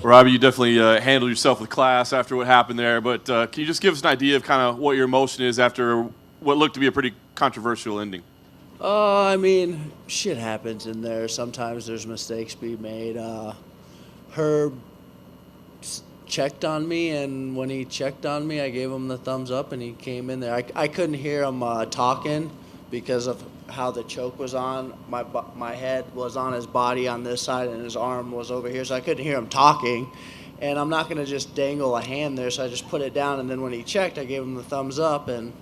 Robbie, you definitely handled yourself with class after what happened there, but can you just give us an idea of kind of what your emotion is after what looked to be a pretty controversial ending? I mean, shit happens in there. Sometimes there's mistakes being made. Herb checked on me, and when he checked on me, I gave him the thumbs up, and he came in there. I couldn't hear him talking because of how the choke was on. My head was on his body on this side, and his arm was over here, so I couldn't hear him talking. And I'm not going to just dangle a hand there, so I just put it down, and then when he checked, I gave him the thumbs up and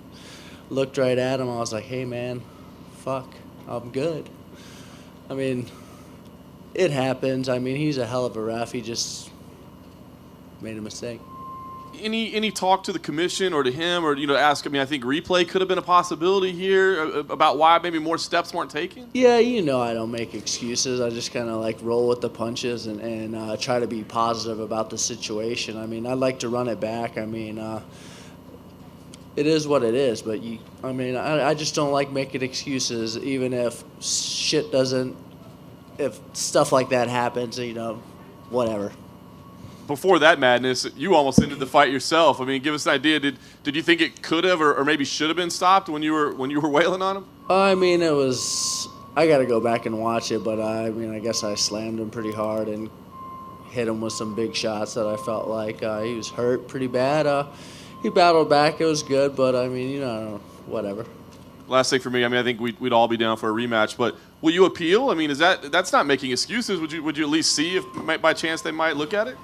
looked right at him. I was like, hey, man, fuck, I'm good. I mean, it happens. I mean, he's a hell of a ref. He just made a mistake. Any talk to the commission or to him, or ask? I mean, I think replay could have been a possibility here about why maybe more steps weren't taken. Yeah, I don't make excuses. I just kind of like roll with the punches and try to be positive about the situation. I mean, I'd like to run it back. I mean, it is what it is. But I just don't like making excuses, even if if stuff like that happens. Whatever. Before that madness, you almost ended the fight yourself. I mean, give us an idea. Did you think it could have or maybe should have been stopped when you were wailing on him? I mean, it was. I got to go back and watch it, but I guess I slammed him pretty hard and hit him with some big shots that I felt like he was hurt pretty bad. He battled back. It was good, but whatever. Last thing for me, I think we'd all be down for a rematch, but will you appeal? I mean, that's not making excuses. Would you at least see if by chance they might look at it?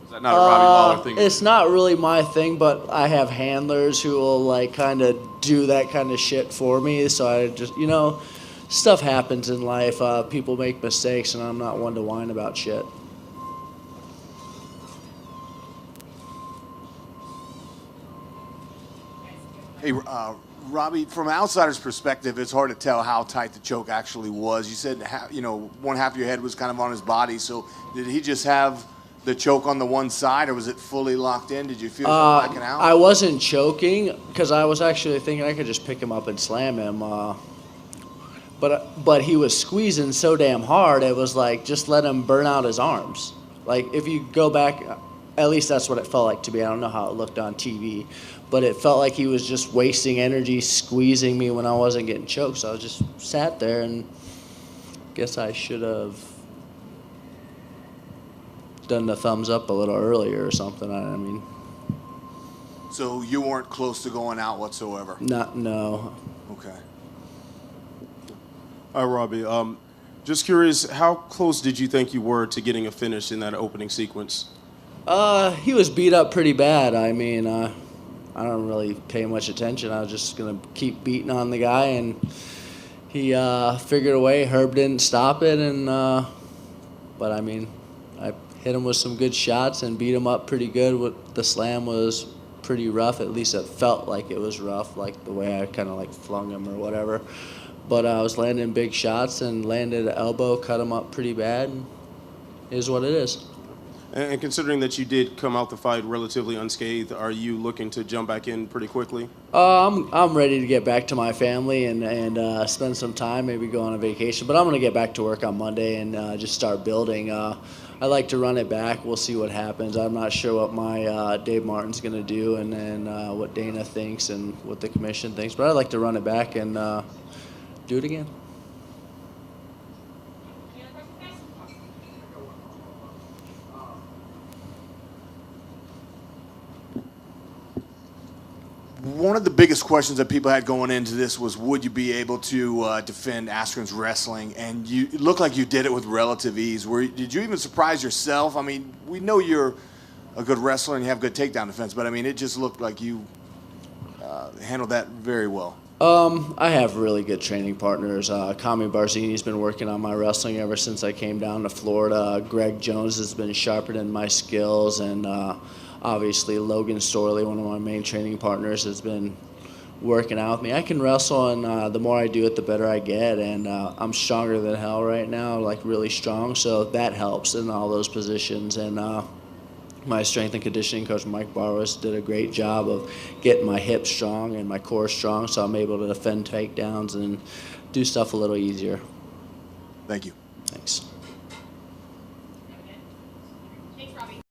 Is that not a Robbie Lawler thing? It's not really my thing, but I have handlers who will kind of do that kind of shit for me. So I just, stuff happens in life. People make mistakes, and I'm not one to whine about shit. Hey, Robbie, from an outsider's perspective, it's hard to tell how tight the choke actually was. You said, one half of your head was kind of on his body. So did he just have the choke on the one side, or was it fully locked in? Did you feel it backing out? I wasn't choking because I was actually thinking I could just pick him up and slam him. But he was squeezing so damn hard, it was like just let him burn out his arms. Like if you go back, at least that's what it felt like to me. I don't know how it looked on TV, but it felt like he was just wasting energy squeezing me when I wasn't getting choked. So I just sat there, and guess I should have done the thumbs up a little earlier or something. I mean. So you weren't close to going out whatsoever? No. Okay. All right, Robbie. Just curious, how close did you think you were to getting a finish in that opening sequence? He was beat up pretty bad. I mean, I don't really pay much attention. I was just going to keep beating on the guy, and he figured a way. Herb didn't stop it, but I mean, I hit him with some good shots and beat him up pretty good. The slam was pretty rough. At least it felt like it was rough, like the way I kind of flung him or whatever. But I was landing big shots and landed an elbow, cut him up pretty bad. And it is what it is. And considering that you did come out the fight relatively unscathed, are you looking to jump back in pretty quickly? I'm ready to get back to my family and spend some time, maybe go on a vacation. But I'm going to get back to work on Monday and just start building. I like to run it back. We'll see what happens. I'm not sure what my Dave Martin's going to do and then what Dana thinks and what the commission thinks. But I'd like to run it back and do it again. One of the biggest questions that people had going into this was, would you be able to defend Askren's wrestling? And it looked like you did it with relative ease. Did you even surprise yourself? I mean, we know you're a good wrestler and you have good takedown defense, but I mean, it just looked like you handled that very well. I have really good training partners. Kami Barzini's been working on my wrestling ever since I came down to Florida. Greg Jones has been sharpening my skills, and obviously Logan Storley, one of my main training partners, has been working out with me. I can wrestle, and the more I do it, the better I get, and I'm stronger than hell right now, like really strong, so that helps in all those positions. And my strength and conditioning coach, Mike Barros, did a great job of getting my hips strong and my core strong, so I'm able to defend takedowns and do stuff a little easier. Thank you. Thanks. Thanks, Robbie.